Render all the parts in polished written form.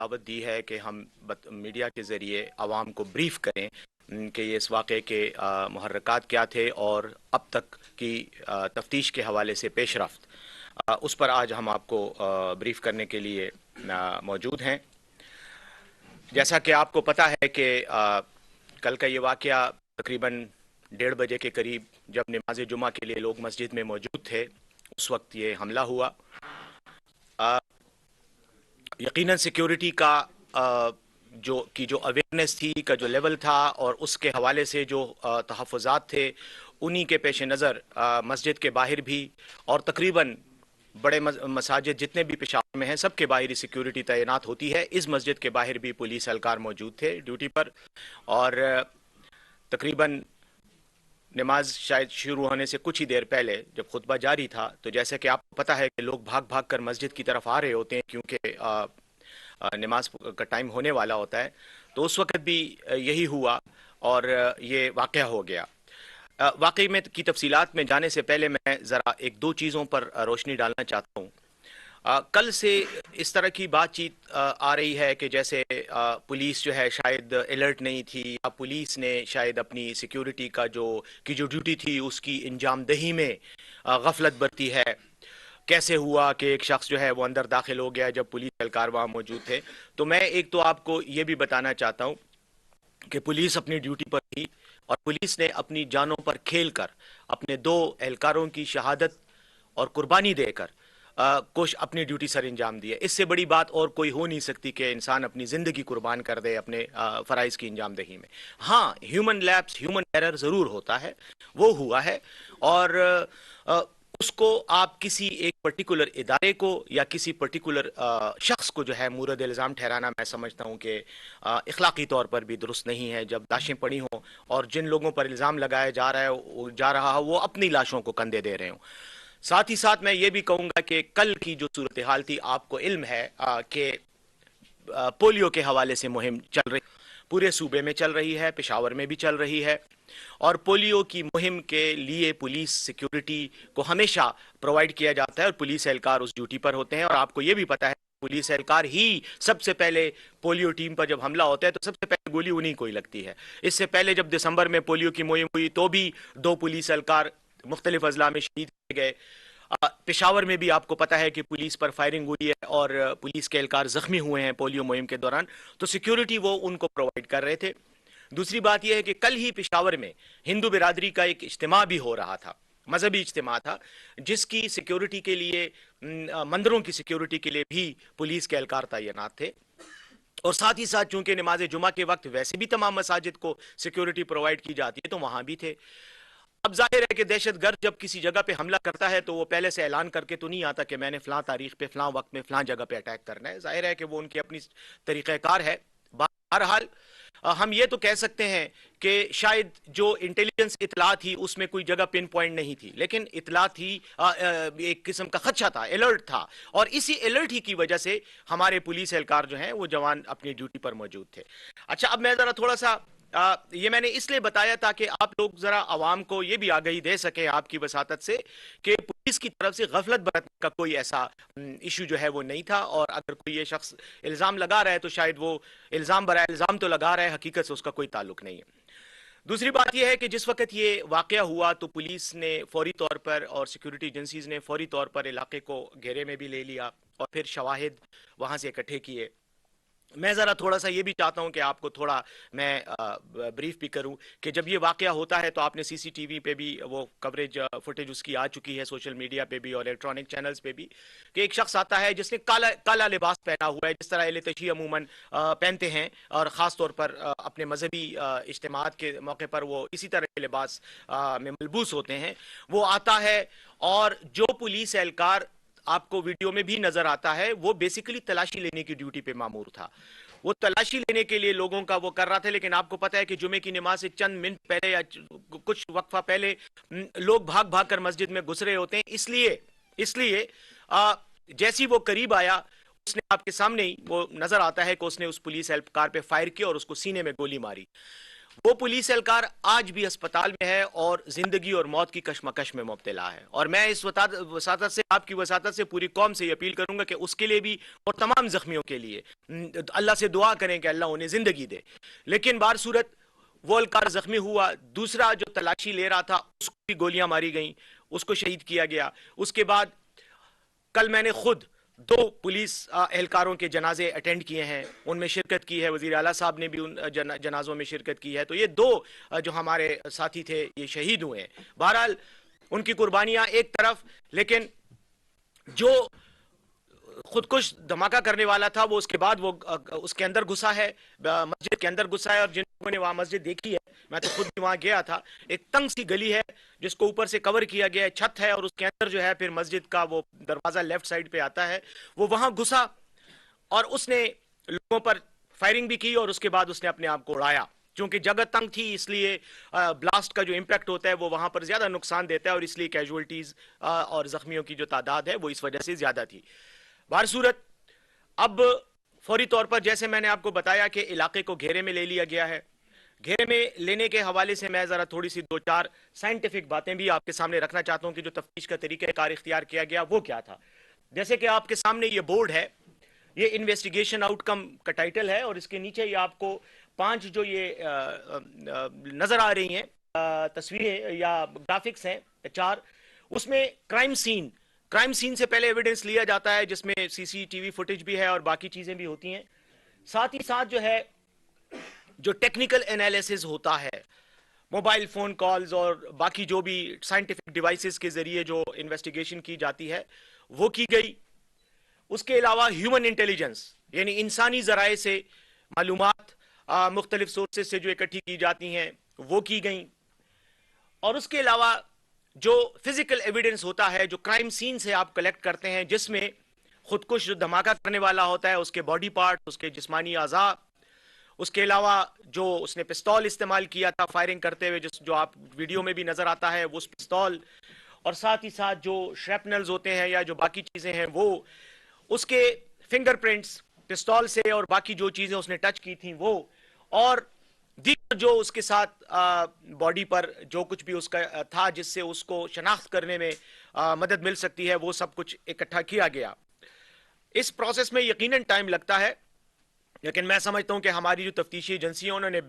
دعوت دی ہے کہ ہم میڈیا کے ذریعے عوام کو بریف کریں کہ یہ اس واقعے کے محرکات کیا تھے اور اب تک کی تفتیش کے حوالے سے پیش رفت، اس پر آج ہم آپ کو بریف کرنے کے لیے موجود ہیں۔ جیسا کہ آپ کو پتہ ہے کہ کل کا یہ واقعہ تقریباً 1:30 کے قریب جب نماز جمعہ کے لیے لوگ مسجد میں موجود تھے، اس وقت یہ حملہ ہوا۔ یقیناً سیکیورٹی کا جو اویئرنیس تھی، کا جو لیول تھا، اور اس کے حوالے سے جو تحفظات تھے، انہی کے پیش نظر مسجد کے باہر بھی اور تقریباً بڑے مساجد جتنے بھی پشاور میں ہیں سب کے باہر سیکیورٹی تعینات ہوتی ہے۔ اس مسجد کے باہر بھی پولیس اہلکار موجود تھے ڈیوٹی پر، اور تقریباً نماز شاید شروع ہونے سے کچھ ہی دیر پہلے جب خطبہ جاری تھا تو جیسے کہ آپ کو پتہ ہے کہ لوگ بھاگ بھاگ کر مسجد کی طرف آ رہے ہوتے ہیں کیونکہ نماز کا ٹائم ہونے والا ہوتا ہے، تو اس وقت بھی یہی ہوا اور یہ واقعہ ہو گیا۔ واقعی میں کی تفصیلات میں جانے سے پہلے میں ذرا ایک دو چیزوں پر روشنی ڈالنا چاہتا ہوں۔ کل سے اس طرح کی بات چیت آ رہی ہے کہ جیسے پولیس جو ہے شاید الرٹ نہیں تھی، یا پولیس نے شاید اپنی سیکیورٹی کا جو ڈیوٹی تھی اس کی انجام دہی میں غفلت برتی ہے۔ کیسے ہوا کہ ایک شخص جو ہے وہ اندر داخل ہو گیا جب پولیس اہلکار وہاں موجود تھے؟ تو میں ایک تو آپ کو یہ بھی بتانا چاہتا ہوں کہ پولیس اپنی ڈیوٹی پر تھی اور پولیس نے اپنی جانوں پر کھیل کر اپنے 2 اہلکاروں کی شہادت اور قربانی دے کر اپنی ڈیوٹی سر انجام دی ہے۔ اس سے بڑی بات اور کوئی ہو نہیں سکتی کہ انسان اپنی زندگی قربان کر دے اپنے فرائض کی انجام دہی میں۔ ہاں، ہیومن لیپس، ہیومن ایرر ضرور ہوتا ہے، وہ ہوا ہے، اور اس کو آپ کسی ایک پرٹیکولر ادارے کو یا کسی پرٹیکولر شخص کو جو ہے مورد الزام ٹھہرانا میں سمجھتا ہوں کہ اخلاقی طور پر بھی درست نہیں ہے۔ جب لاشیں پڑی ہوں اور جن لوگوں پر الزام لگایا جا رہا ہو وہ اپنی لاشوں کو کندھے دے رہے ہوں۔ ساتھ ہی ساتھ میں یہ بھی کہوں گا کہ کل کی جو صورتحال تھی، آپ کو علم ہے کہ پولیو کے حوالے سے مہم چل رہی، پورے صوبے میں چل رہی ہے، پشاور میں بھی چل رہی ہے، اور پولیو کی مہم کے لیے پولیس سیکیورٹی کو ہمیشہ پرووائڈ کیا جاتا ہے اور پولیس اہلکار اس ڈیوٹی پر ہوتے ہیں۔ اور آپ کو یہ بھی پتا ہے پولیس اہلکار ہی سب سے پہلے پولیو ٹیم پر جب حملہ ہوتا ہے تو سب سے پہلے گولی انہی کو ہی لگتی ہے۔ اس سے پہلے جب دسمبر میں پولیو کی مہم ہوئی تو بھی 2 پولیس اہلکار مختلف اضلاع میں شہید کیے گئے۔ پشاور میں بھی آپ کو پتا ہے کہ پولیس پر فائرنگ ہوئی ہے اور پولیس کے اہلکار زخمی ہوئے ہیں پولیو مہم کے دوران، تو سیکیورٹی وہ ان کو پرووائڈ کر رہے تھے۔ دوسری بات یہ ہے کہ کل ہی پشاور میں ہندو برادری کا ایک اجتماع بھی ہو رہا تھا، مذہبی اجتماع تھا، جس کی سیکیورٹی کے لیے مندروں کی سیکیورٹی کے لیے بھی پولیس کے اہلکار تعینات تھے، اور ساتھ ہی ساتھ چونکہ نماز جمعہ کے وقت ویسے بھی تمام مساجد کو سیکیورٹی پرووائڈ کی جاتی ہے تو وہاں بھی تھے۔ اب ظاہر ہے کہ دہشت گرد جب کسی جگہ پہ حملہ کرتا ہے تو وہ پہلے سے اعلان کر کے تو نہیں آتا کہ میں نے فلاں تاریخ پہ فلاں وقت میں فلاں جگہ پہ اٹیک کرنا ہے۔ ظاہر ہے کہ وہ ان کی اپنی طریقہ کار ہے۔ بہرحال ہم یہ تو کہہ سکتے ہیں کہ شاید جو انٹیلیجنس اطلاع تھی اس میں کوئی جگہ پن پوائنٹ نہیں تھی، لیکن اطلاع تھی، ایک قسم کا خدشہ تھا، الرٹ تھا، اور اسی الرٹ ہی کی وجہ سے ہمارے پولیس اہلکار جو ہیں وہ جوان اپنی ڈیوٹی پر موجود تھے۔ اچھا، اب میں ذرا تھوڑا سا یہ میں نے اس لیے بتایا تاکہ آپ لوگ ذرا عوام کو یہ بھی آگہی دے سکیں آپ کی وساطت سے کہ پولیس کی طرف سے غفلت برتنے کا کوئی ایسا ایشو جو ہے وہ نہیں تھا، اور اگر کوئی یہ شخص الزام لگا رہا ہے تو شاید وہ الزام برائے الزام تو لگا رہا ہے، حقیقت سے اس کا کوئی تعلق نہیں ہے۔ دوسری بات یہ ہے کہ جس وقت یہ واقعہ ہوا تو پولیس نے فوری طور پر اور سیکیورٹی ایجنسیز نے فوری طور پر علاقے کو گھیرے میں بھی لے لیا اور پھر شواہد وہاں سے اکٹھے کیے۔ میں ذرا تھوڑا سا یہ بھی چاہتا ہوں کہ آپ کو تھوڑا میں بریف بھی کروں کہ جب یہ واقعہ ہوتا ہے تو آپ نے سی ٹی وی پہ بھی وہ کوریج فوٹیج اس کی آ چکی ہے، سوشل میڈیا پہ بھی اور الیکٹرانک چینلز پہ بھی، کہ ایک شخص آتا ہے جس نے کالا لباس پہنا ہوا ہے، جس طرح اہل تشیع عموماً پہنتے ہیں، اور خاص طور پر اپنے مذہبی اجتماعات کے موقع پر وہ اسی طرح کے لباس میں ملبوس ہوتے ہیں۔ وہ آتا ہے اور جو پولیس اہلکار آپ کو ویڈیو میں بھی نظر آتا ہے وہ بیسیکلی تلاشی لینے کی ڈیوٹی پہ مامور تھا۔ وہ تلاشی لینے کے لیے لوگوں کا وہ کر رہا تھا، لیکن آپ کو پتا ہے کہ جمعے کی نماز سے چند منٹ پہلے یا کچھ وقفہ پہلے لوگ بھاگ بھاگ کر مسجد میں گھس رہے ہوتے ہیں، اس لیے جیسی وہ قریب آیا اس نے آپ کے سامنے ہی وہ نظر آتا ہے کہ اس نے اس پولیس اہلکار پہ فائر کیا اور اس کو سینے میں گولی ماری۔ وہ پولیس اہلکار آج بھی اسپتال میں ہے اور زندگی اور موت کی کشمکش میں مبتلا ہے. اور میں اس وساطت سے، آپ کی وساطت سے پوری قوم سے یہ اپیل کروں گا کہ اس کے لیے بھی اور تمام زخمیوں کے لیے اللہ سے دعا کریں کہ اللہ انہیں زندگی دے. لیکن بہر صورت وہ اہلکار زخمی ہوا، دوسرا جو تلاشی لے رہا تھا اس کو بھی گولیاں ماری گئیں، اس کو شہید کیا گیا. اس کے بعد کل میں نے خود 2 پولیس اہلکاروں کے جنازے اٹینڈ کیے ہیں، ان میں شرکت کی ہے، وزیر اعلیٰ صاحب نے بھی ان جنازوں میں شرکت کی ہے. تو یہ 2 جو ہمارے ساتھی تھے یہ شہید ہوئے ہیں. بہرحال ان کی قربانیاں ایک طرف، لیکن جو خودکش دھماکہ کرنے والا تھا وہ اس کے بعد وہ اس کے اندر گھسا ہے، مسجد کے اندر گھسا ہے. اور جن لوگوں نے وہاں مسجد دیکھی ہے، میں تو خود بھی وہاں گیا تھا، ایک تنگ سی گلی ہے جس کو اوپر سے کور کیا گیا ہے، چھت ہے، اور اس کے اندر جو ہے پھر مسجد کا وہ دروازہ لیفٹ سائڈ پہ آتا ہے، وہ وہاں گھسا اور اس نے لوگوں پر فائرنگ بھی کی اور اس کے بعد اس نے اپنے آپ کو اڑایا. چونکہ جگہ تنگ تھی اس لیے بلاسٹ کا جو امپیکٹ ہوتا ہے وہ وہاں پر زیادہ نقصان دیتا ہے، اور اس لیے کیجولٹیز اور زخمیوں کی جو تعداد ہے وہ اس وجہ سے زیادہ تھی. بہر صورت اب فوری طور پر جیسے میں نے آپ کو بتایا کہ علاقے کو گھیرے میں لے لیا گیا ہے. گھیرے میں لینے کے حوالے سے میں ذرا تھوڑی سی 2-4 سائنٹیفک باتیں بھی آپ کے سامنے رکھنا چاہتا ہوں کہ جو تفتیش کا طریقہ کار اختیار کیا گیا وہ کیا تھا. جیسے کہ آپ کے سامنے یہ بورڈ ہے، یہ انویسٹیگیشن آؤٹ کم کا ٹائٹل ہے، اور اس کے نیچے یہ آپ کو 5 جو یہ نظر آ رہی ہیں تصویریں یا گرافکس ہیں 4، اس میں کرائم سین سے پہلے ایویڈنس لیا جاتا ہے جس میں CCTV فوٹیج بھی ہے اور باقی چیزیں بھی ہوتی ہیں. ساتھ ہی ساتھ جو ہے جو ٹیکنیکل انالیسز ہوتا ہے، موبائل فون کالز اور باقی جو بھی سائنٹیفک ڈیوائسز کے ذریعے جو انویسٹیگیشن کی جاتی ہے وہ کی گئی. اس کے علاوہ ہیومن انٹیلیجنس یعنی انسانی ذرائع سے معلومات مختلف سورسز سے جو اکٹھی کی جاتی ہیں وہ کی گئیں. اور اس کے علاوہ جو فزیکل ایویڈنس ہوتا ہے جو کرائم سین سے آپ کلیکٹ کرتے ہیں، جس میں خودکش جو دھماکہ کرنے والا ہوتا ہے اس کے باڈی پارٹ، اس کے جسمانی اعضاء، اس کے علاوہ جو اس نے پستول استعمال کیا تھا فائرنگ کرتے ہوئے جو آپ ویڈیو میں بھی نظر آتا ہے وہ اس پستول، اور ساتھ ہی ساتھ جو شریپنلز ہوتے ہیں یا جو باقی چیزیں ہیں وہ، اس کے فنگر پرنٹس پستول سے اور باقی جو چیزیں اس نے ٹچ کی تھیں وہ، اور دیگر جو اس کے ساتھ باڈی پر جو کچھ بھی اس کا تھا جس سے اس کو شناخت کرنے میں مدد مل سکتی ہے وہ سب کچھ اکٹھا کیا گیا. اس پروسیس میں یقیناً ٹائم لگتا ہے، لیکن میں سمجھتا ہوں کہ ہماری جو تفتیشی ایجنسیوں انہوں نے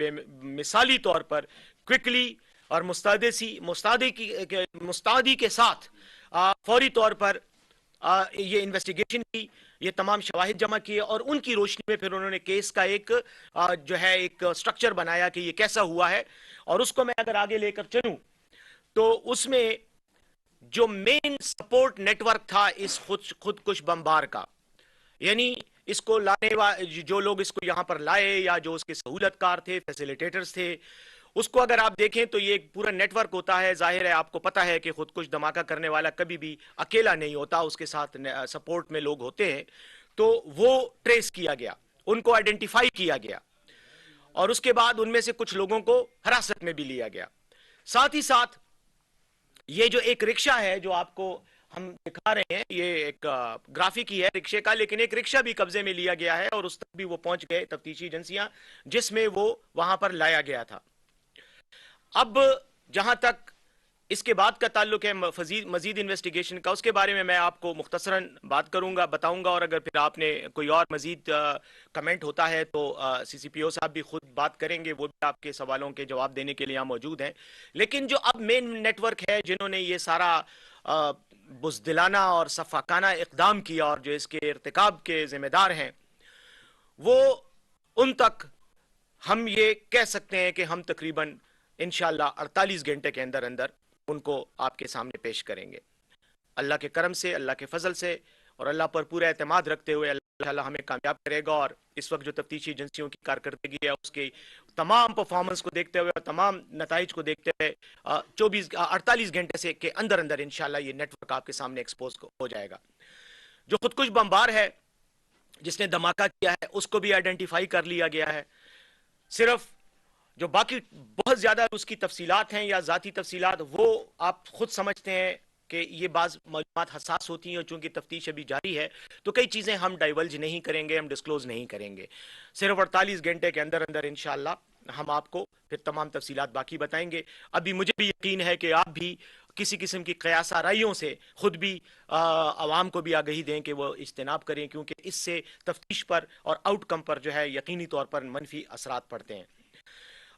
مثالی طور پر کوئکلی اور مستعدی کے ساتھ فوری طور پر یہ انویسٹیگیشن کی، یہ تمام شواہد جمع کیے، اور ان کی روشنی میں پھر انہوں نے کیس کا ایک جو ہے ایک سٹرکچر بنایا کہ یہ کیسا ہوا ہے. اور اس کو میں اگر آگے لے کر چلوں تو اس میں جو مین سپورٹ نیٹ ورک تھا اس خودکش بمبار کا، یعنی اس کو لانے جو لوگ اس کو یہاں پر لائے یا جو اس کے سہولت کار تھے، فیسیلیٹیٹرز تھے، اس کو اگر آپ دیکھیں تو یہ ایک پورا نیٹ ورک ہوتا ہے. ظاہر ہے آپ کو پتا ہے کہ خودکش دھماکہ کرنے والا کبھی بھی اکیلا نہیں ہوتا، اس کے ساتھ سپورٹ میں لوگ ہوتے ہیں. تو وہ ٹریس کیا گیا، ان کو آئیڈینٹیفائی کیا گیا، اور اس کے بعد ان میں سے کچھ لوگوں کو حراست میں بھی لیا گیا. ساتھ ہی ساتھ یہ جو ایک رکشہ ہے جو آپ کو ہم دکھا رہے ہیں، یہ ایک گرافک ہی ہے رکشے کا، لیکن ایک رکشہ بھی قبضے میں لیا گیا ہے اور اس تک بھی وہ پہنچ گئے تفتیشی ایجنسیاں جس میں وہ وہاں پر لایا گیا تھا. اب جہاں تک اس کے بعد کا تعلق ہے مزید انویسٹیگیشن کا، اس کے بارے میں آپ کو مختصراً بات کروں گا، بتاؤں گا، اور اگر پھر آپ نے کوئی اور مزید کمنٹ ہوتا ہے تو CCPO صاحب بھی خود بات کریں گے، وہ بھی آپ کے سوالوں کے جواب دینے کے لیے یہاں موجود ہیں. لیکن جو اب مین نیٹ ورک ہے جنہوں نے یہ سارا بزدلانہ اور صفاقانہ اقدام کیا اور جو اس کے ارتکاب کے ذمہ دار ہیں، وہ ان تک ہم یہ کہہ سکتے ہیں کہ ہم تقریباً انشاءاللہ 48 گھنٹے کے اندر ان کو آپ کے سامنے پیش کریں گے. اللہ کے کرم سے، اللہ کے فضل سے اور اللہ پر پورا اعتماد رکھتے ہوئے اللہ ہمیں کامیاب کرے گا. اور اس وقت جو تفتیشی ایجنسیوں کی کارکردگی ہے اس کی تمام پرفارمنس کو دیکھتے ہوئے اور تمام نتائج کو دیکھتے ہوئے 48 گھنٹے سے کے اندر انشاءاللہ یہ نیٹ ورک آپ کے سامنے ایکسپوز ہو جائے گا. جو خودکش بمبار ہے جس نے دھماکہ کیا ہے اس کو بھی آئیڈینٹیفائی کر لیا گیا ہے. صرف جو باقی بہت زیادہ اس کی تفصیلات ہیں یا ذاتی تفصیلات وہ آپ خود سمجھتے ہیں کہ یہ بعض معلومات حساس ہوتی ہیں، اور چونکہ تفتیش ابھی جاری ہے تو کئی چیزیں ہم ڈائیولج نہیں کریں گے، ہم ڈسکلوز نہیں کریں گے. صرف 48 گھنٹے کے اندر انشاءاللہ ہم آپ کو پھر تمام تفصیلات باقی بتائیں گے. ابھی مجھے بھی یقین ہے کہ آپ بھی کسی قسم کی قیاس آرائیوں سے خود بھی عوام کو بھی آگہی دیں کہ وہ اجتناب کریں، کیونکہ اس سے تفتیش پر اور آؤٹ کم پر جو ہے یقینی طور پر منفی اثرات پڑتے ہیں.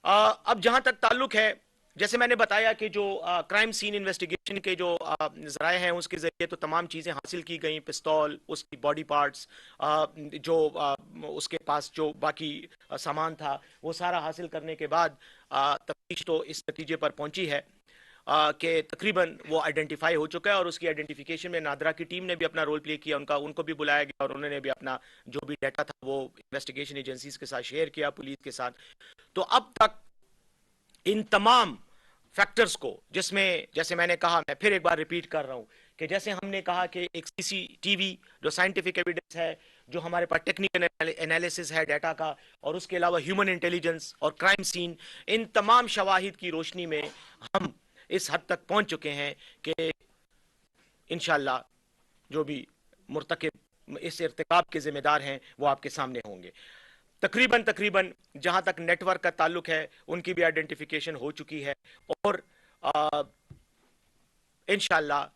اب جہاں تک تعلق ہے، جیسے میں نے بتایا کہ جو کرائم سین انویسٹیگیشن کے جو ذرائع ہیں اس کے ذریعے تو تمام چیزیں حاصل کی گئیں، پستول، اس کی باڈی پارٹس، جو اس کے پاس جو باقی سامان تھا وہ سارا حاصل کرنے کے بعد تفتیش تو اس نتیجے پر پہنچی ہے کہ تقریباً وہ آئیڈینٹیفائی ہو چکا ہے، اور اس کی آئیڈینٹیفیکیشن میں نادرا کی ٹیم نے بھی اپنا رول پلے کیا، ان کو بھی بلایا گیا اور انہوں نے بھی اپنا جو بھی ڈیٹا تھا وہ انویسٹیگیشن ایجنسیز کے ساتھ شیئر کیا، پولیس کے ساتھ. تو اب تک ان تمام فیکٹرز کو، جس میں جیسے میں نے کہا، میں پھر ایک بار ریپیٹ کر رہا ہوں کہ جیسے ہم نے کہا کہ ایک سی سی ٹی وی جو سائنٹیفک ایویڈنس ہے، جو ہمارے پاس ٹیکنیکل انالیسس ہے ڈیٹا کا، اور اس کے علاوہ ہیومن انٹیلیجنس اور کرائم سین، ان تمام شواہد کی روشنی میں ہم اس حد تک پہنچ چکے ہیں کہ انشاءاللہ جو بھی مرتکب اس ارتکاب کے ذمہ دار ہیں وہ آپ کے سامنے ہوں گے. تقریباً جہاں تک نیٹ ورک کا تعلق ہے ان کی بھی آئیڈینٹیفیکیشن ہو چکی ہے، اور انشاءاللہ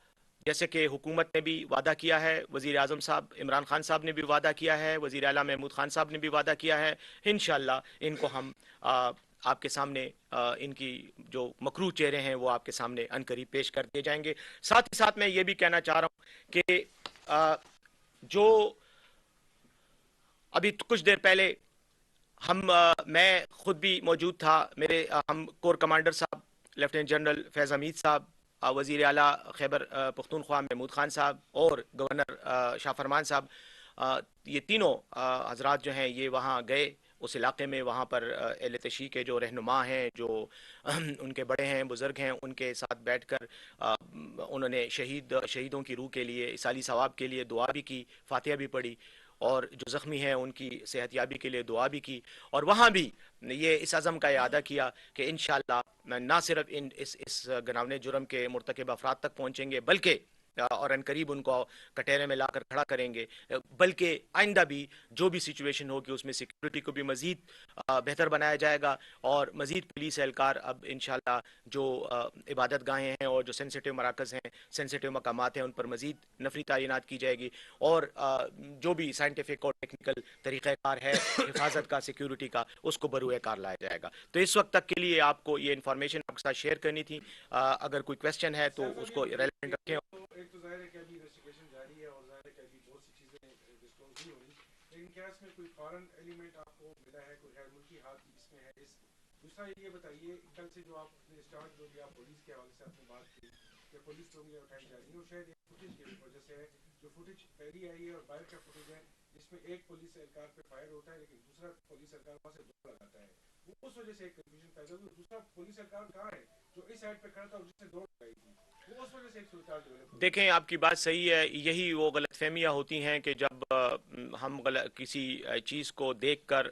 جیسے کہ حکومت نے بھی وعدہ کیا ہے، وزیر اعظم صاحب عمران خان صاحب نے بھی وعدہ کیا ہے، وزیر اعلیٰ محمود خان صاحب نے بھی وعدہ کیا ہے، انشاءاللہ ان کو ہم آپ کے سامنے ان کی جو مکروہ چہرے ہیں وہ آپ کے سامنے عنقریب پیش کر دیے جائیں گے. ساتھ ہی ساتھ میں یہ بھی کہنا چاہ رہا ہوں کہ جو ابھی کچھ دیر پہلے میں خود بھی موجود تھا، میرے ہم کور کمانڈر صاحب لیفٹیننٹ جنرل فیض حمید صاحب، وزیر اعلیٰ خیبر پختونخوا محمود خان صاحب اور گورنر شاہ فرمان صاحب، یہ تینوں حضرات جو ہیں یہ وہاں گئے اس علاقے میں، وہاں پر اہل تشیع کے جو رہنما ہیں، جو ان کے بڑے ہیں، بزرگ ہیں، ان کے ساتھ بیٹھ کر انہوں نے شہیدوں کی روح کے لیے، اصالی ثواب کے لیے دعا بھی کی، فاتحہ بھی پڑھی، اور جو زخمی ہیں ان کی صحت یابی کے لیے دعا بھی کی، اور وہاں بھی یہ اس عزم کا اعادہ کیا کہ انشاءاللہ نہ صرف اس گناونے جرم کے مرتکب افراد تک پہنچیں گے، بلکہ اور ان قریب ان کو کٹہرے میں لا کر کھڑا کریں گے، بلکہ آئندہ بھی جو بھی سچویشن ہوگی اس میں سیکیورٹی کو بھی مزید بہتر بنایا جائے گا، اور مزید پولیس اہلکار اب انشاءاللہ جو عبادت گاہیں ہیں اور جو سینسیٹیو مراکز ہیں، سینسیٹیو مقامات ہیں، ان پر مزید نفری تعینات کی جائے گی، اور جو بھی سائنٹیفک اور ٹیکنیکل طریقہ کار ہے حفاظت کا، سیکیورٹی کا، اس کو بروئے کار لایا جائے گا. تو اس وقت تک کے لیے آپ کو یہ انفارمیشن آپ کے ساتھ شیئر کرنی تھی. اگر کوئی کویسچن ہے تو اس کو ریلیونٹ رکھیں. ایک تو ظاہر ہے کہ ابھی انویسٹیگیشن جاری ہے اور ظاہر ہے کہ ابھی بہت سی چیزیں ڈسکلوز نہیں ہو رہی، لیکن کیا اس میں کوئی فارن ایلیمنٹ آپ کو ملا ہے، کوئی غیر ملکی ہاتھ اس میں ہے؟ دوسرا یہ بتائیے، کل سے جو آپ نے اسٹارٹ جو دیا پولیس کے حوالے سے آپ نے بات کی کہ پولیس کو بھی اٹھائی جا رہی ہے، اور شاید ایک فوٹیج کی وجہ سے ہے، جو فوٹیج پہلی آئی ہے اور باہر کا فوٹیج ہے جس میں ایک پولیس اہلکار پہ فائر ہوتا ہے لیکن دوسرا پولیس اہلکار وہاں سے دوڑ لگاتا ہے، وہ اس وجہ سے ایک کنفیوژن پیدا ہوئی. دوسرا پولیس اہلکار کہاں ہے جو اس سائڈ پہ کھڑا تھا اور جس نے دوڑ لگائی تھی؟ دیکھیں آپ کی بات صحیح ہے، یہی وہ غلط فہمیاں ہوتی ہیں کہ جب ہم کسی چیز کو دیکھ کر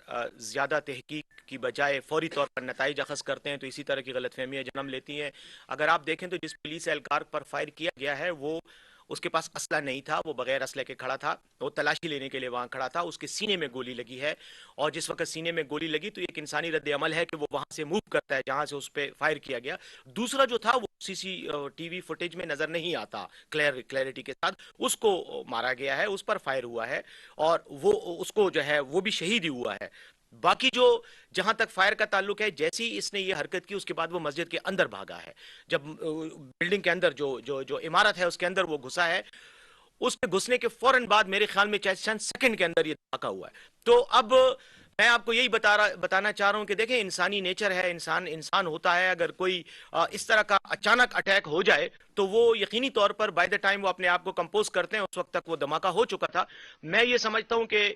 زیادہ تحقیق کی بجائے فوری طور پر نتائج اخذ کرتے ہیں تو اسی طرح کی غلط فہمیاں جنم لیتی ہیں. اگر آپ دیکھیں تو جس پولیس اہلکار پر فائر کیا گیا ہے وہ اس کے پاس اسلحہ نہیں تھا، وہ بغیر اسلحے کے کھڑا تھا، وہ تلاشی لینے کے لیے وہاں کھڑا تھا، اس کے سینے میں گولی لگی ہے، اور جس وقت سینے میں گولی لگی تو ایک انسانی رد عمل ہے کہ وہ وہاں سے موو کرتا ہے جہاں سے اس پہ فائر کیا گیا. دوسرا جو تھا وہ سی سی ٹی وی فوٹیج میں نظر نہیں آتا کلیئرٹی کے ساتھ، اس کو مارا گیا ہے، اس پر فائر ہوا ہے، اور وہ اس کو جو ہے وہ بھی شہید ہی ہوا ہے. باقی جو جہاں تک فائر کا تعلق ہے، جیسے ہی اس نے یہ حرکت کی اس کے بعد وہ مسجد کے اندر بھاگا ہے، جب بلڈنگ کے اندر جو عمارت ہے اس کے اندر وہ گھسا ہے، اس کے گھسنے کے فوراً بعد میرے خیال میں چند سیکنڈ کے اندر یہ دھاکہ ہوا ہے. تو اب میں آپ کو یہی بتانا چاہ رہا ہوں کہ دیکھیں انسانی نیچر ہے، انسان ہوتا ہے، اگر کوئی اس طرح کا اچانک اٹیک ہو جائے تو وہ یقینی طور پر بائی دا ٹائم وہ اپنے آپ کو کمپوز کرتے ہیں، اس وقت تک وہ دھماکہ ہو چکا تھا. میں یہ سمجھتا ہوں کہ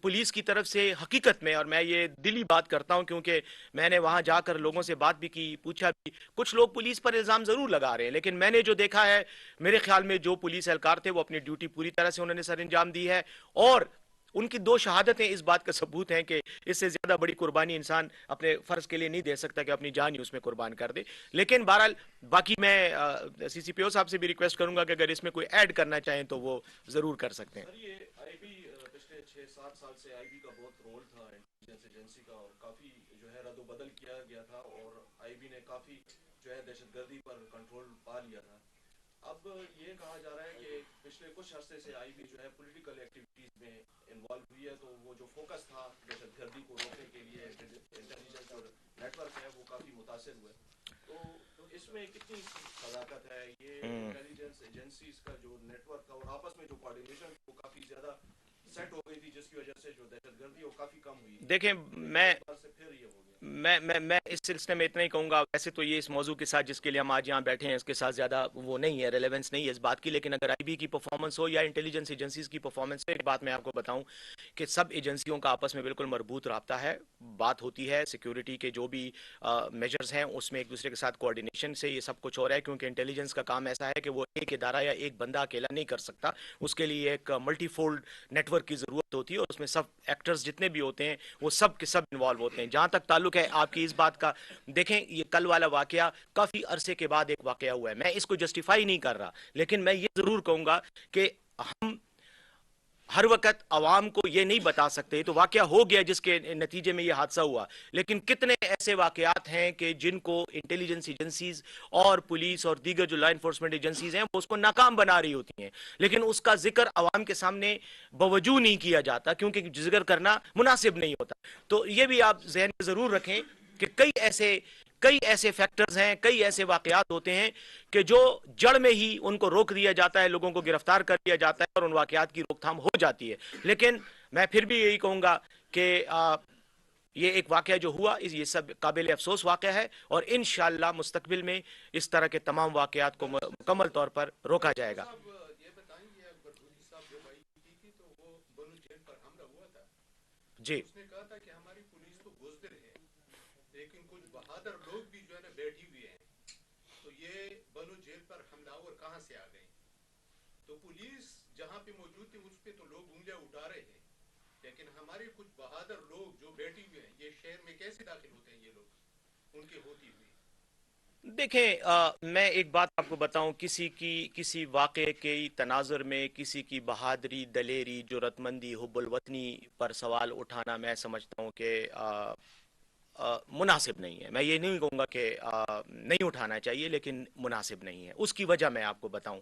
پولیس کی طرف سے حقیقت میں، اور میں یہ دلی بات کرتا ہوں کیونکہ میں نے وہاں جا کر لوگوں سے بات بھی کی، پوچھا بھی، کچھ لوگ پولیس پر الزام ضرور لگا رہے ہیں، لیکن میں نے جو دیکھا ہے میرے خیال میں جو پولیس اہلکار تھے وہ اپنی ڈیوٹی پوری طرح سے انہوں نے سر انجام دی ہے، اور ان کی 2 شہادتیں اس بات کا ثبوت ہیں کہ اس سے زیادہ بڑی قربانی انسان اپنے فرض کے لیے نہیں دے سکتا کہ اپنی جان ہی اس میں قربان کر دے. لیکن بہرحال باقی میں سی سی پی او صاحب سے بھی ریکویسٹ کروں گا کہ اگر اس میں کوئی ایڈ کرنا چاہیں تو وہ ضرور کر سکتے ہیں. سر یہ آئی بی پچھلے 6-7 سال سے آئی بی کا بہت رول تھا انٹیلیجنس ایجنسی کا اور کافی جو ہے رد و بدل کیا گیا تھا اور آئی بی نے کافی جو ہے دہشت گردی پر کنٹرول پا لیا تھا. اب یہ کہا جا رہا ہے کہ پچھلے کچھ عرصے سے آئی بی جو ہے پولیٹیکل ایکٹیویٹیز میں انوالو ہوئی ہے, تو وہ جو فوکس تھا دہشت گردی کو روکنے کے لیے انٹیلیجنس اور نیٹ ورک ہے وہ کافی متاثر ہوئے. تو اس میں کتنی صداقت ہے یہ انٹیلیجنس ایجنسیز کا جو نیٹ ورک تھا اور آپس میں جو کوارڈینیشن وہ کافی زیادہ سیٹ ہو گئی تھی, جس کی وجہ سے جو دہشت گردی وہ کافی کم ہوئی. دیکھیں لیکن اس بار سے پھر یہ ہو گیا. میں اس سلسلے میں اتنا ہی کہوں گا. ویسے تو یہ اس موضوع کے ساتھ جس کے لیے ہم آج یہاں بیٹھے ہیں اس کے ساتھ زیادہ وہ نہیں ہے, ریلیونس نہیں ہے اس بات کی, لیکن اگر آئی بی کی پرفارمنس ہو یا انٹیلیجنس ایجنسیز کی پرفارمنس ہو, ایک بات میں آپ کو بتاؤں کہ سب ایجنسیوں کا آپس میں بالکل مربوط رابطہ ہے, بات ہوتی ہے سیکیورٹی کے جو بھی میجرز ہیں اس میں ایک دوسرے کے ساتھ کوارڈینیشن سے یہ سب کچھ ہو رہا ہے, کیونکہ انٹیلیجنس کا کام ایسا ہے کہ وہ ایک ادارہ یا ایک بندہ اکیلا نہیں کر سکتا, اس کے لیے ایک ملٹی فولڈ نیٹ ورک کی ضرورت ہوتی ہے, اور اس میں سب ایکٹرز جتنے بھی ہوتے ہیں وہ سب کے سب انوالو ہوتے ہیں. جہاں تک تعلق ہے آپ کی اس بات کا, دیکھیں یہ کل والا واقعہ کافی عرصے کے بعد ایک واقعہ ہوا ہے, میں اس کو جسٹیفائی نہیں کر رہا, لیکن میں یہ ضرور کہوں گا کہ ہم ہر وقت عوام کو یہ نہیں بتا سکتے تو واقعہ ہو گیا جس کے نتیجے میں یہ حادثہ ہوا, لیکن کتنے ایسے واقعات ہیں کہ جن کو انٹیلیجنس ایجنسیز اور پولیس اور دیگر جو لا انفورسمنٹ ایجنسیز ہیں وہ اس کو ناکام بنا رہی ہوتی ہیں, لیکن اس کا ذکر عوام کے سامنے بوجود نہیں کیا جاتا کیونکہ ذکر کرنا مناسب نہیں ہوتا. تو یہ بھی آپ ذہن میں ضرور رکھیں کہ کئی ایسے فیکٹرز ہیں, کئی ایسے واقعات ہوتے ہیں کہ جو جڑ میں ہی ان کو روک دیا جاتا ہے, لوگوں کو گرفتار کر دیا جاتا ہے اور ان واقعات کی روک تھام ہو جاتی ہے. لیکن میں پھر بھی یہی کہوں گا کہ یہ ایک واقعہ جو ہوا یہ سب قابل افسوس واقعہ ہے, اور انشاءاللہ مستقبل میں اس طرح کے تمام واقعات کو مکمل طور پر روکا جائے گا. یہ بتائیں گے اکبر بودی صاحب جب آئی کی تھی تو وہ بنو جیل پر حملہ ہوا تھا, جی اس نے کہا تھا کہ ہماری پولیس تو بزدل ہے لیکن کچھ بہادر لوگ بھی جو ہے نا بیٹھی ہوئے ہیں, تو یہ بنو جیل پر حملہ اور کہاں سے آ گئے. تو پولیس جہاں پہ موجود تھی اس پہ تو لوگ انگلیاں اٹھا رہے ہیں, لیکن ہمارے کچھ بہادر لوگ جو بیٹھی ہوئے ہیں یہ شہر میں کیسے داخل ہوتے ہیں, یہ لوگ ان کے ہوتی ہوئی. دیکھیں میں ایک بات آپ کو بتاؤں, کسی واقعے کے تناظر میں کسی کی بہادری, دلیری, جرأت مندی, حب الوطنی پر سوال اٹھانا میں سمجھتا ہوں کہ مناسب نہیں ہے. میں یہ نہیں کہوں گا کہ نہیں اٹھانا چاہیے, لیکن مناسب نہیں ہے. اس کی وجہ میں آپ کو بتاؤں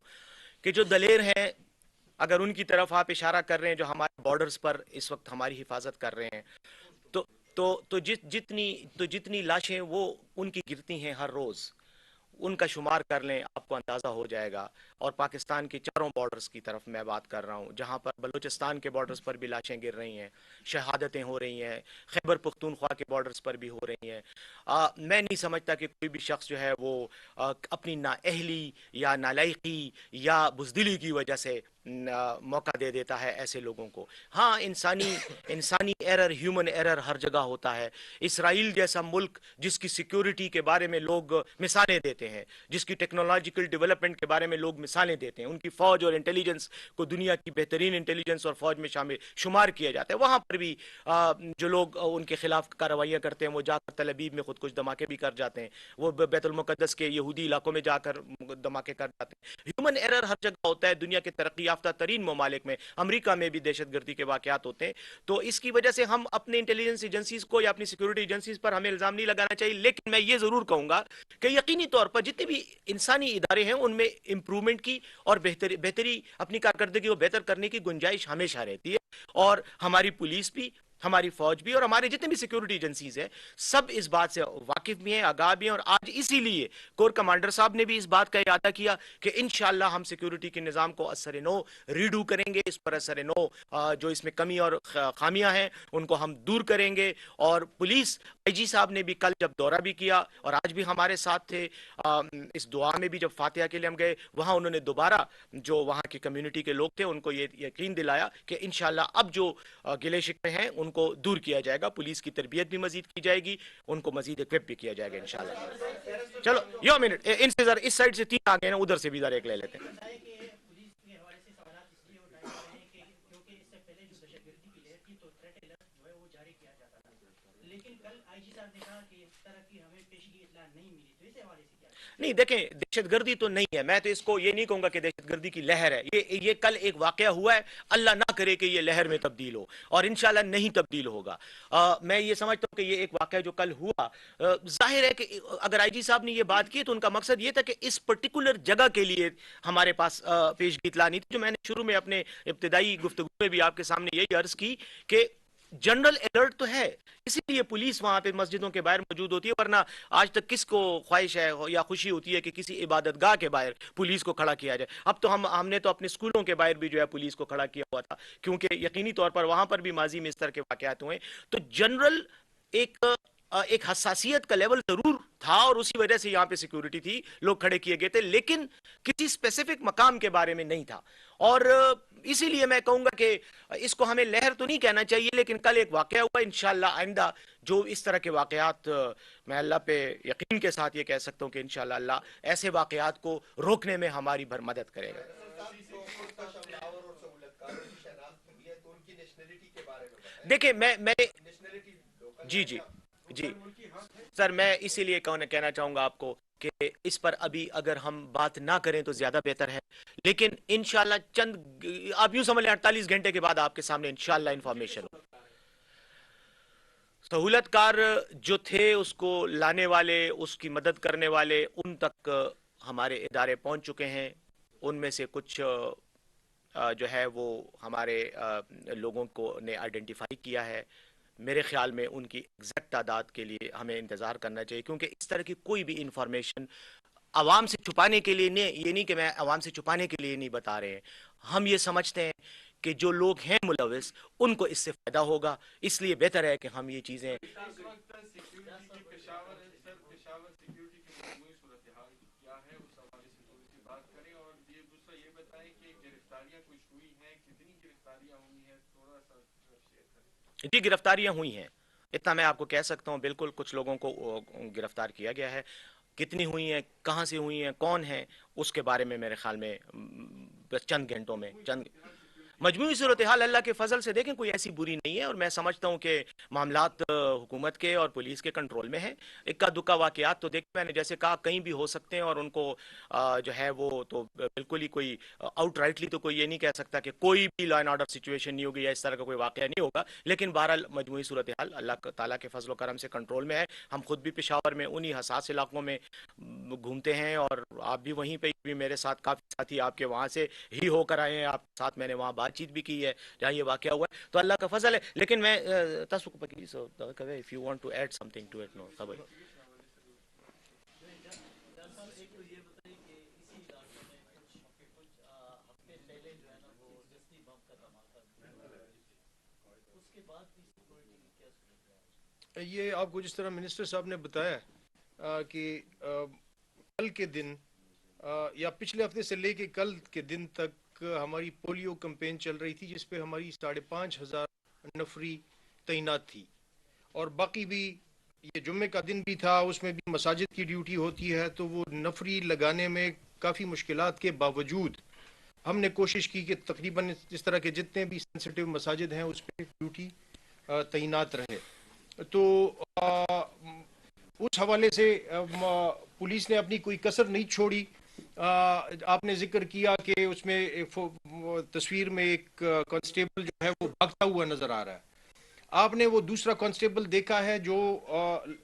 کہ جو دلیر ہیں, اگر ان کی طرف آپ اشارہ کر رہے ہیں جو ہمارے بارڈرز پر اس وقت ہماری حفاظت کر رہے ہیں, تو جتنی لاشیں وہ ان کی گرتی ہیں ہر روز, ان کا شمار کر لیں آپ کو اندازہ ہو جائے گا. اور پاکستان کے چاروں بارڈرز کی طرف میں بات کر رہا ہوں, جہاں پر بلوچستان کے بارڈرز پر بھی لاشیں گر رہی ہیں, شہادتیں ہو رہی ہیں, خیبر پختونخوا کے بارڈرز پر بھی ہو رہی ہیں. میں نہیں سمجھتا کہ کوئی بھی شخص جو ہے وہ اپنی نااہلی یا نالائقی یا بزدلی کی وجہ سے موقع دے دیتا ہے ایسے لوگوں کو. ہاں انسانی ایرر, ہیومن ایرر ہر جگہ ہوتا ہے. اسرائیل جیسا ملک جس کی سیکیورٹی کے بارے میں لوگ مثالیں دیتے ہیں, جس کی ٹیکنالوجیکل ڈیولپمنٹ کے بارے میں لوگ مثالیں دیتے ہیں, ان کی فوج اور انٹیلیجنس کو دنیا کی بہترین انٹیلیجنس اور فوج میں شمار کیا جاتا ہے, وہاں پر بھی جو لوگ ان کے خلاف کارروائیاں کرتے ہیں وہ جا کر تل ابیب میں خود کچھ دھماکے بھی کر جاتے ہیں, وہ بیت المقدس کے یہودی علاقوں میں جا کر دھماکے کر جاتے ہیں. ہیومن ایرر ہر جگہ ہوتا ہے, دنیا کے ترقی یافتہ ترین ممالک میں, امریکہ میں بھی دہشت گردی کے واقعات ہوتے ہیں. تو اس کی وجہ سے ہم اپنے انٹیلیجنس ایجنسیز کو یا اپنی سیکورٹی ایجنسیز پر ہمیں الزام نہیں لگانا چاہیے, لیکن میں یہ ضرور کہوں گا کہ یقینی طور پر جتنے بھی انسانی ادارے ہیں ان میں امپرومنٹ کی اور بہتری اپنی کارکردگی کو بہتر کرنے کی گنجائش ہمیشہ رہتی ہے. اور ہماری پولیس بھی, ہماری فوج بھی اور ہمارے جتنے بھی سیکورٹی ایجنسیز ہیں سب اس بات سے واقف بھی ہیں, آگاہ بھی ہیں, اور آج اسی لیے کور کمانڈر صاحب نے بھی اس بات کا اعادہ کیا کہ انشاءاللہ ہم سیکورٹی کے نظام کو اثر نو ریڈو کریں گے, اس پر اثر نو جو اس میں کمی اور خامیاں ہیں ان کو ہم دور کریں گے. اور پولیس آئی جی صاحب نے بھی کل جب دورہ بھی کیا اور آج بھی ہمارے ساتھ تھے, اس دعا میں بھی جب فاتحہ کے لیے ہم گئے وہاں انہوں نے دوبارہ جو وہاں کی کمیونٹی کے لوگ تھے ان کو یہ یقین دلایا کہ انشاءاللہ اب جو گلے شکوے ہیں ان کو دور کیا جائے گا, پولیس کی تربیت بھی مزید کی جائے گی, ان کو مزید اکوپ بھی کیا جائے گا انشاءاللہ. چلو یو منٹ, ان سے ذرا اس سائڈ سے 3 آ گئے نا, ادھر سے بھی ذرا ایک لے لیتے ہیں. لیکن کل آئی جی صاحب نے کہا کہ اس طرح کی ہمیں پیشگی اطلاع نہیں ملی، تو اس حوالے سے کیا؟ نہیں دیکھیں، دہشت گردی تو نہیں ہے، میں تو اس کو یہ نہیں کہوں گا کہ دہشت گردی کی لہر ہے، یہ کل ایک واقعہ ہوا ہے، اللہ نہ کرے کہ یہ لہر میں تبدیل ہو، اور انشاءاللہ نہیں تبدیل ہوگا۔ میں یہ سمجھتا ہوں کہ یہ ایک واقعہ جو کل ہوا، ظاہر ہے کہ اگر آئی جی صاحب نے یہ بات کی تو ان کا مقصد یہ تھا کہ اس پرٹیکولر جگہ کے لیے ہمارے پاس پیشگی اطلاع نہیں تھی، جو میں نے شروع میں اپنے ابتدائی گفتگو میں بھی آپ کے سامنے یہی عرض کی کہ جنرل الرٹ تو ہے، اسی لیے پولیس وہاں پہ مسجدوں کے باہر موجود ہوتی ہے، ورنہ آج تک کس کو خواہش ہے یا خوشی ہوتی ہے کہ کسی عبادت گاہ کے باہر پولیس کو کھڑا کیا جائے؟ اب تو ہم نے تو اپنے اسکولوں کے باہر بھی جو ہے پولیس کو کھڑا کیا ہوا تھا، کیونکہ یقینی طور پر وہاں پر بھی ماضی میں اس طرح کے واقعات ہوئے، تو جنرل ایک حساسیت کا لیول ضرور تھا، اور اسی وجہ سے یہاں پہ سیکیورٹی تھی، لوگ کھڑے کیے گئے تھے، لیکن کسی اسپیسیفک مقام کے بارے میں نہیں تھا، اور اسی لیے میں کہوں گا کہ اس کو ہمیں لہر تو نہیں کہنا چاہیے، لیکن کل ایک واقعہ ہوا، انشاءاللہ آئندہ جو اس طرح کے واقعات، میں اللہ پہ یقین کے ساتھ یہ کہہ سکتا ہوں کہ انشاءاللہ اللہ ایسے واقعات کو روکنے میں ہماری بھر مدد کرے گا۔ دیکھیں میں جی جی جی سر، میں اسی لیے کہنا چاہوں گا آپ کو کہ اس پر ابھی اگر ہم بات نہ کریں تو زیادہ بہتر ہے، لیکن انشاءاللہ آپ یوں سمجھ لیں 48 گھنٹے کے بعد آپ کے سامنے انشاءاللہ انفارمیشن ہو۔ سہولت کار جو تھے، اس کو لانے والے، اس کی مدد کرنے والے، ان تک ہمارے ادارے پہنچ چکے ہیں، ان میں سے کچھ جو ہے وہ ہمارے لوگوں کو نے آئیڈینٹیفائی کیا ہے، میرے خیال میں ان کی ایگزیکٹ تعداد کے لیے ہمیں انتظار کرنا چاہیے، کیونکہ اس طرح کی کوئی بھی انفارمیشن عوام سے چھپانے کے لیے نہیں، یہ نہیں کہ میں عوام سے چھپانے کے لیے نہیں بتا رہے ہیں، ہم یہ سمجھتے ہیں کہ جو لوگ ہیں ملوث ان کو اس سے فائدہ ہوگا، اس لیے بہتر ہے کہ ہم یہ چیزیں جی گرفتاریاں ہوئی ہیں، اتنا میں آپ کو کہہ سکتا ہوں، بالکل کچھ لوگوں کو گرفتار کیا گیا ہے، کتنی ہوئی ہیں، کہاں سے ہوئی ہیں، کون ہیں، اس کے بارے میں میرے خیال میں بس چند گھنٹوں میں مجموعی صورتحال اللہ کے فضل سے دیکھیں کوئی ایسی بری نہیں ہے، اور میں سمجھتا ہوں کہ معاملات حکومت کے اور پولیس کے کنٹرول میں ہیں، اکا دکا واقعات تو دیکھیں میں نے جیسے کہا کہیں بھی ہو سکتے ہیں، اور ان کو جو ہے وہ تو بالکل ہی کوئی آؤٹ رائٹلی تو کوئی یہ نہیں کہہ سکتا کہ کوئی بھی لا اینڈ آرڈر سچویشن نہیں ہوگی یا اس طرح کا کوئی واقعہ نہیں ہوگا، لیکن بہرحال مجموعی صورتحال اللہ تعالیٰ کے فضل و کرم سے کنٹرول میں ہے، ہم خود بھی پشاور میں انہی حساس علاقوں میں گھومتے ہیں، اور آپ بھی وہیں پہ بھی میرے ساتھ کافی ساتھی آپ کے وہاں سے ہی ہو کر آئے ہیں، آپ کے ساتھ میں نے وہاں بات چیت بھی کی ہے جہاں یہ واقعہ ہوا ہے، تو اللہ کا فضل ہے، لیکن میں if you want to add something to it, no خبر یہ آپ کو جس طرح منسٹر صاحب نے بتایا کہ کل کے دن یا پچھلے ہفتے سے لے کے کل کے دن تک ہماری پولیو کمپین چل رہی تھی، جس پہ ہماری 5,500 نفری تعینات تھی، اور باقی بھی یہ جمعے کا دن بھی تھا، اس میں بھی مساجد کی ڈیوٹی ہوتی ہے، تو وہ نفری لگانے میں کافی مشکلات کے باوجود ہم نے کوشش کی کہ تقریباً اس طرح کے جتنے بھی سینسٹیو مساجد ہیں اس پہ ڈیوٹی تعینات رہے، تو اس حوالے سے پولیس نے اپنی کوئی کسر نہیں چھوڑی۔ آپ نے ذکر کیا کہ اس میں تصویر میں ایک کانسٹیبل جو ہے وہ بھاگتا ہوا نظر آ رہا ہے، آپ نے وہ دوسرا کانسٹیبل دیکھا ہے جو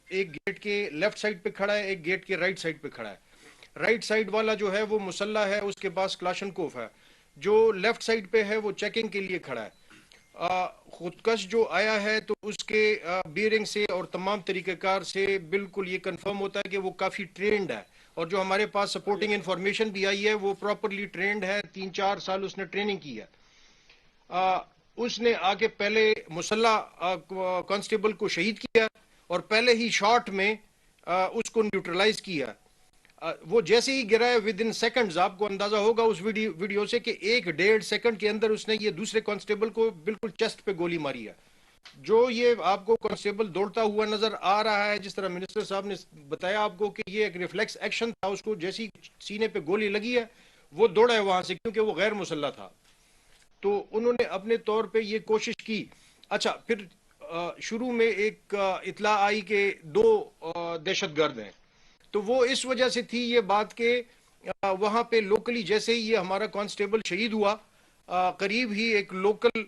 ایک گیٹ کے لیفٹ سائڈ پہ کھڑا ہے، ایک گیٹ کے رائٹ سائڈ پہ کھڑا ہے، رائٹ سائڈ والا جو ہے وہ مسلح ہے، اس کے پاس کلاشنکوف ہے، جو لیفٹ سائڈ پہ ہے وہ چیکنگ کے لیے کھڑا ہے۔ خودکش جو آیا ہے تو اس کے بیئرنگ سے اور تمام طریقہ کار سے بالکل یہ کنفرم ہوتا ہے کہ وہ کافی ٹرینڈ ہے، اور جو ہمارے پاس سپورٹنگ انفارمیشن بھی آئی ہے وہ پراپرلی ٹرینڈ ہے، 3-4 سال اس نے ٹریننگ کی ہے۔ اس نے آگے پہلے مسلح کانسٹیبل کو شہید کیا اور پہلے ہی شاٹ میں اس کو نیوٹرلائز کیا، وہ جیسے ہی گرا ہے ودن سیکنڈز آپ کو اندازہ ہوگا اس ویڈیو سے کہ 1-1.5 سیکنڈ کے اندر اس نے یہ دوسرے کانسٹیبل کو بالکل چیسٹ پہ گولی ماری ہے۔ جو یہ آپ کو کانسٹیبل دوڑتا ہوا نظر آ رہا ہے، جس طرح منسٹر صاحب نے بتایا آپ کو کہ یہ ایک ریفلیکس ایکشن تھا، اس کو جیسی سینے پہ گولی لگی ہے وہ دوڑا ہے وہاں سے، کیونکہ وہ غیر مسلح تھا، تو انہوں نے اپنے طور پہ یہ کوشش کی۔ اچھا، پھر شروع میں ایک اطلاع آئی کہ 2 دہشت گرد ہیں، تو وہ اس وجہ سے تھی یہ بات کہ وہاں پہ لوکلی جیسے ہی یہ ہمارا کانسٹیبل شہید ہوا، قریب ہی ایک لوکل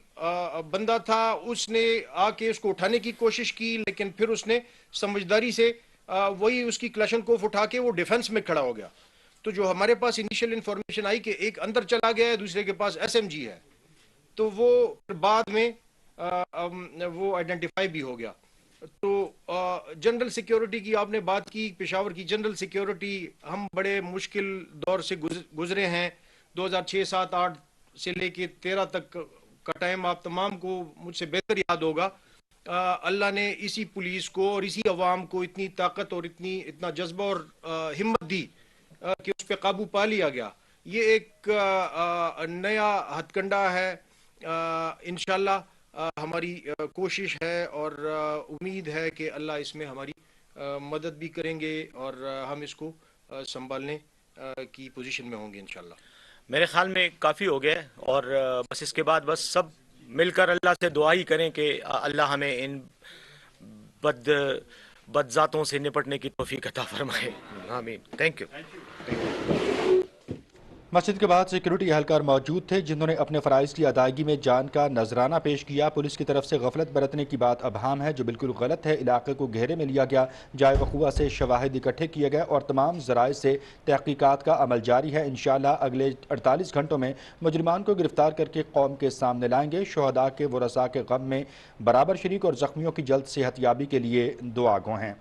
بندہ تھا، اس نے آ کے اس کو اٹھانے کی کوشش کی، لیکن پھر اس نے سمجھداری سے وہی اس کی کلاشن کوف اٹھا کے وہ ڈیفنس میں کھڑا ہو گیا. تو جو ہمارے پاس انیشیل انفارمیشن آئی کہ ایک اندر چلا گیا ہے، دوسرے کے پاس SMG ہے، تو وہ بعد میں وہ آئیڈینٹیفائی بھی ہو گیا. تو جنرل سیکیورٹی کی آپ نے بات کی، پشاور کی جنرل سیکیورٹی ہم بڑے مشکل دور سے گزرے ہیں. 2006 7 8 سے لے کے 13 تک کا ٹائم آپ تمام کو مجھ سے بہتر یاد ہوگا. اللہ نے اسی پولیس کو اور اسی عوام کو اتنی طاقت اور اتنا جذبہ اور ہمت دی کہ اس پہ قابو پا لیا گیا. یہ ایک نیا ہتھ کنڈا ہے. انشاءاللہ ہماری کوشش ہے اور امید ہے کہ اللہ اس میں ہماری مدد بھی کریں گے اور ہم اس کو سنبھالنے کی پوزیشن میں ہوں گے انشاءاللہ. میرے خیال میں کافی ہو گیا اور بس اس کے بعد بس سب مل کر اللہ سے دعا ہی کریں کہ اللہ ہمیں ان بد ذاتوں سے نپٹنے کی توفیق عطا فرمائے. آمین. Thank you. مسجد کے بعد سیکیورٹی اہلکار موجود تھے جنہوں نے اپنے فرائض کی ادائیگی میں جان کا نذرانہ پیش کیا. پولیس کی طرف سے غفلت برتنے کی بات ابہام ہے جو بالکل غلط ہے. علاقے کو گھیرے میں لیا گیا، جائے وقوع سے شواہد اکٹھے کیے گئے اور تمام ذرائع سے تحقیقات کا عمل جاری ہے. انشاءاللہ اگلے 48 گھنٹوں میں مجرمان کو گرفتار کر کے قوم کے سامنے لائیں گے. شہداء کے ورثاء کے غم میں برابر شریک اور زخمیوں کی جلد صحت یابی کے لیے دعا گو ہیں.